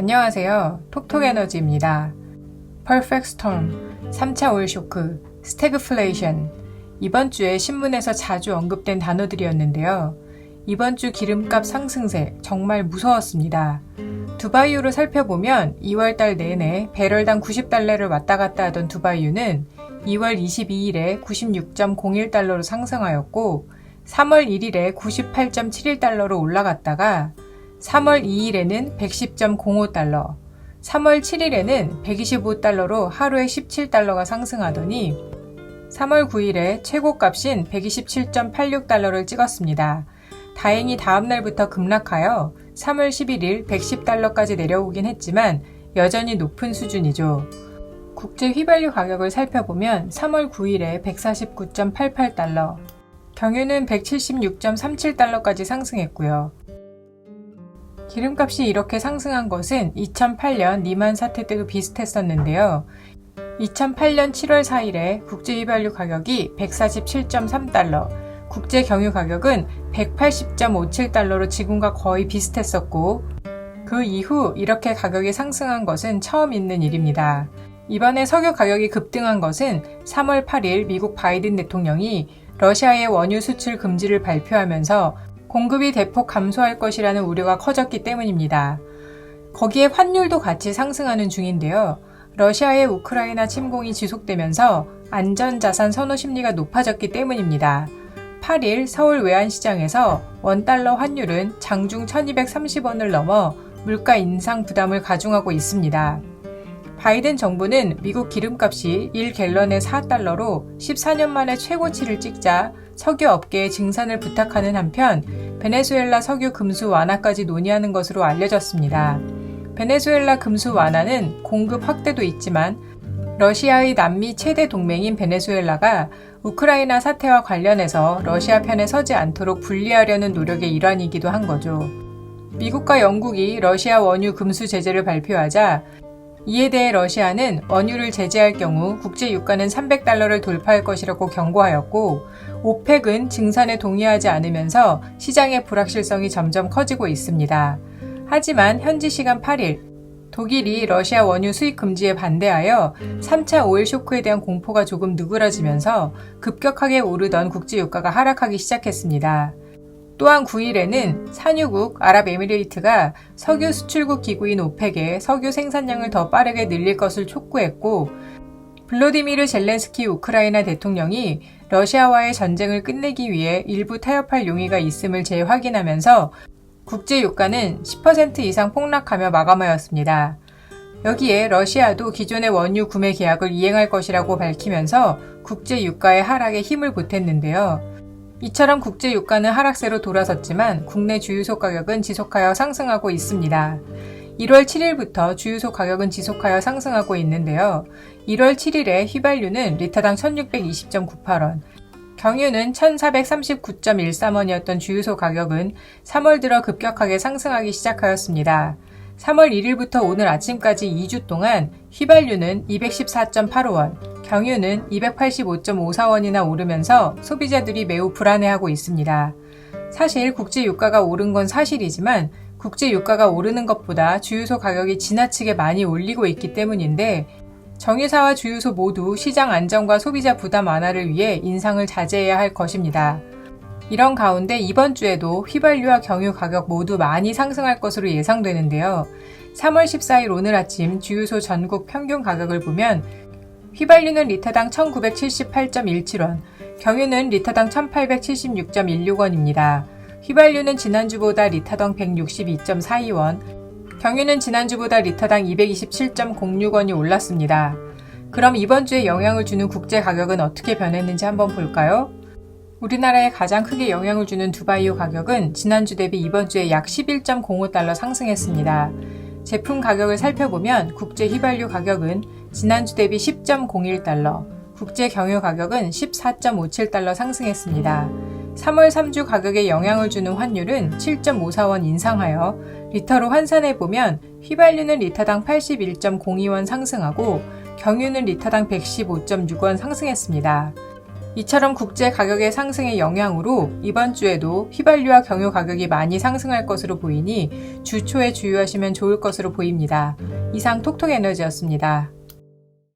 안녕하세요. 톡톡에너지입니다. 퍼펙트 스톰, 3차 오일 쇼크, 스태그플레이션. 이번 주에 신문에서 자주 언급된 단어들이었는데요. 이번 주 기름값 상승세 정말 무서웠습니다. 두바이유를 살펴보면 2월달 내내 배럴당 90달러를 왔다 갔다 하던 두바이유는 2월 22일에 96.01달러로 상승하였고 3월 1일에 98.71달러로 올라갔다가 3월 2일에는 110.05달러, 3월 7일에는 125달러로 하루에 17달러가 상승하더니 3월 9일에 최고값인 127.86달러를 찍었습니다. 다행히 다음날부터 급락하여 3월 11일 110달러까지 내려오긴 했지만 여전히 높은 수준이죠. 국제 휘발유 가격을 살펴보면 3월 9일에 149.88달러, 경유는 176.37달러까지 상승했고요. 기름값이 이렇게 상승한 것은 2008년 리만 사태 때도 비슷했었는데요. 2008년 7월 4일에 국제 휘발유 가격이 147.3달러, 국제 경유 가격은 180.57달러로 지금과 거의 비슷했었고 그 이후 이렇게 가격이 상승한 것은 처음 있는 일입니다. 이번에 석유 가격이 급등한 것은 3월 8일 미국 바이든 대통령이 러시아의 원유 수출 금지를 발표하면서 공급이 대폭 감소할 것이라는 우려가 커졌기 때문입니다. 거기에 환율도 같이 상승하는 중인데요. 러시아의 우크라이나 침공이 지속되면서 안전자산 선호 심리가 높아졌기 때문입니다. 8일 서울 외환시장에서 원달러 환율은 장중 1230원을 넘어 물가 인상 부담을 가중하고 있습니다. 바이든 정부는 미국 기름값이 1갤런에 4달러로 14년 만에 최고치를 찍자 석유 업계에 증산을 부탁하는 한편 베네수엘라 석유 금수 완화까지 논의하는 것으로 알려졌습니다. 베네수엘라 금수 완화는 공급 확대도 있지만 러시아의 남미 최대 동맹인 베네수엘라가 우크라이나 사태와 관련해서 러시아 편에 서지 않도록 분리하려는 노력의 일환이기도 한 거죠. 미국과 영국이 러시아 원유 금수 제재를 발표하자 이에 대해 러시아는 원유를 제재할 경우 국제 유가는 300달러를 돌파할 것이라고 경고하였고 오펙은 증산에 동의하지 않으면서 시장의 불확실성이 점점 커지고 있습니다. 하지만 현지 시간 8일 독일이 러시아 원유 수입 금지에 반대하여 3차 오일 쇼크에 대한 공포가 조금 누그러지면서 급격하게 오르던 국제 유가가 하락하기 시작했습니다. 또한 9일에는 산유국 아랍에미레이트가 석유 수출국 기구인 오펙에 석유 생산량을 더 빠르게 늘릴 것을 촉구했고 블로디미르 젤렌스키 우크라이나 대통령이 러시아와의 전쟁을 끝내기 위해 일부 타협할 용의가 있음을 재확인하면서 국제 유가는 10% 이상 폭락하며 마감하였습니다. 여기에 러시아도 기존의 원유 구매 계약을 이행할 것이라고 밝히면서 국제 유가의 하락에 힘을 보탰는데요. 이처럼 국제 유가는 하락세로 돌아섰지만 국내 주유소 가격은 지속하여 상승하고 있습니다. 1월 7일부터 주유소 가격은 지속하여 상승하고 있는데요. 1월 7일에 휘발유는 리터당 1620.98원, 경유는 1439.13원이었던 주유소 가격은 3월 들어 급격하게 상승하기 시작하였습니다. 3월 1일부터 오늘 아침까지 2주 동안 휘발유는 214.85원, 경유는 285.54원이나 오르면서 소비자들이 매우 불안해하고 있습니다. 사실 국제 유가가 오른 건 사실이지만 국제 유가가 오르는 것보다 주유소 가격이 지나치게 많이 올리고 있기 때문인데 정유사와 주유소 모두 시장 안정과 소비자 부담 완화를 위해 인상을 자제해야 할 것입니다. 이런 가운데 이번 주에도 휘발유와 경유 가격 모두 많이 상승할 것으로 예상되는데요. 3월 14일 오늘 아침 주유소 전국 평균 가격을 보면 휘발유는 리터당 1978.17원, 경유는 리터당 1876.16원입니다. 휘발유는 지난주보다 리터당 162.42원, 경유는 지난주보다 리터당 227.06원이 올랐습니다. 그럼 이번 주에 영향을 주는 국제 가격은 어떻게 변했는지 한번 볼까요? 우리나라에 가장 크게 영향을 주는 두바이유 가격은 지난주 대비 이번 주에 약 11.05달러 상승했습니다. 제품 가격을 살펴보면 국제 휘발유 가격은 지난주 대비 10.01달러, 국제 경유 가격은 14.57달러 상승했습니다. 3월 3주 가격에 영향을 주는 환율은 7.54원 인상하여 리터로 환산해보면 휘발유는 리터당 81.02원 상승하고 경유는 리터당 115.6원 상승했습니다. 이처럼 국제 가격의 상승의 영향으로 이번 주에도 휘발유와 경유 가격이 많이 상승할 것으로 보이니 주 초에 주의하시면 좋을 것으로 보입니다. 이상 톡톡에너지였습니다.